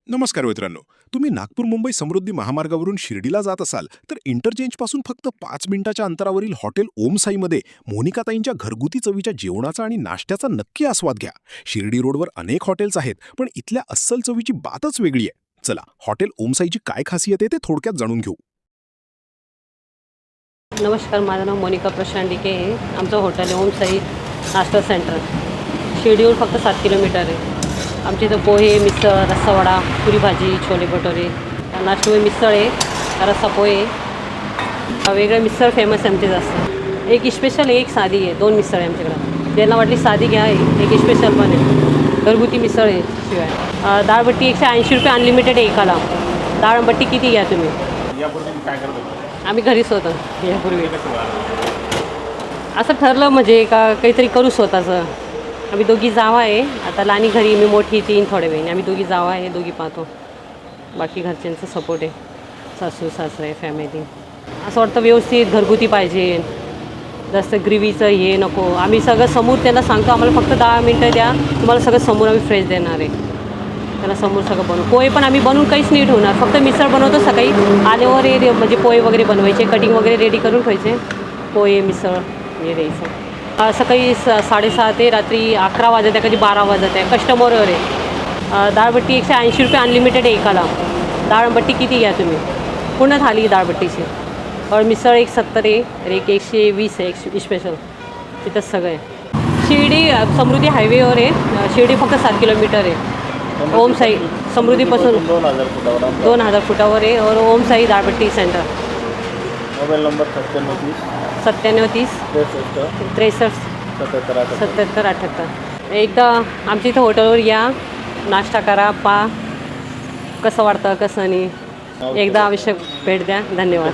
नमस्कार मित्रांनो. तुम्ही नागपूर मुंबई समृद्धी महामार्गावरून शिर्डीला जात असाल तर इंटरचेंजपासून फक्त 5 मिनिटाच्या अंतरावरील हॉटेल ओम साईमध्ये मोनिकाताईंच्या घरगुती चवीच्या जेवणाचा आणि नाश्त्याचा नक्की आस्वाद घ्या. शिर्डी रोडवर अनेक हॉटेल्स आहेत, पण इथल्या अस्सल चवीची बातच वेगळी आहे. चला, हॉटेल ओम साईची काय खासियत आहे ते थोडक्यात जाणून घेऊ. नमस्कार, माझं नाव मोनिका प्रशांत डिके आहे. आमचं हॉटेल आहे ओम साई नाश्ता सेंटर. शिर्डीहून फक्त 7 किलोमीटर आहे. आमच्या इथं पोहे, मिसळ, रस्सावडा, पुरी भाजी, छोले भटोरे, नाश्त्यामध्ये मिसळ आहे, रस्सा पोहे, वेगळं मिसळ फेमस आहे आमचे जास्त. एक स्पेशल आहे, एक साधी आहे. 2 मिसळ आहे आमच्याकडं. ज्यांना वाटली साधी घ्या, एक स्पेशल पण आहे. घरगुती मिसळ आहे. शिवाय डाळबट्टी 180 रुपये अनलिमिटेड आहे एकाला. डाळबट्टी किती घ्या तुम्ही. यापूर्वी काय करत होतो? आम्ही घरीच होतो यापूर्वी. असं ठरलं म्हणजे का काहीतरी करू स्वतःचं. आम्ही दोघी जावा आहे. आता लानी घरी, मी मोठी 3 थोड्या वेळी. आम्ही दोघी जावा आहे, दोघी पाहतो. बाकी घरच्यांचं सपोर्ट आहे, सासू सासरे फॅमिली. असं वाटतं व्यवस्थित घरगुती पाहिजे, जास्त ग्रेव्हीचं हे नको. आम्ही सगळं समोर त्यांना सांगतो, आम्हाला फक्त 10 मिनटं द्या, तुम्हाला सगळं समोर आम्ही फ्रेश देणार आहे. त्याला समोर सगळं बनवू. पोहे पण आम्ही बनवून काहीच नाही ठेवणार, फक्त मिसळ बनवतो सकाळी आल्यावर हे म्हणजे पोहे वगैरे बनवायचे, कटिंग वगैरे रेडी करून ठेवायचे. पोहे मिसळ हे द्यायचं. सकाळी 6:30 ते रात्री 11 वाजत आहे, कधी 12 वाजत आहे, कस्टमरवर आहे. डाळबट्टी 180 रुपये अनलिमिटेड आहे एकाला. डाळबट्टी किती घ्या तुम्ही, पूर्ण थाली डाळबट्टीची. और मिसळ 170 आहे, एक 120 आहे, एक स्पेशल. तिथंच सगळं आहे. शिर्डी समृद्धी हायवेवर आहे. शिर्डी फक्त 7 किलोमीटर आहे. ओम साई समृद्धीपासून 2000 फुटावर आहे. और Om Sai Dalbatti centre. Mobile number 9730 63 77 78. एकदा आमच्या इथं हॉटेलवर या, नाश्ता करा, कसं वाटतं कसं नाही, एकदा आवश्यक भेट द्या. धन्यवाद.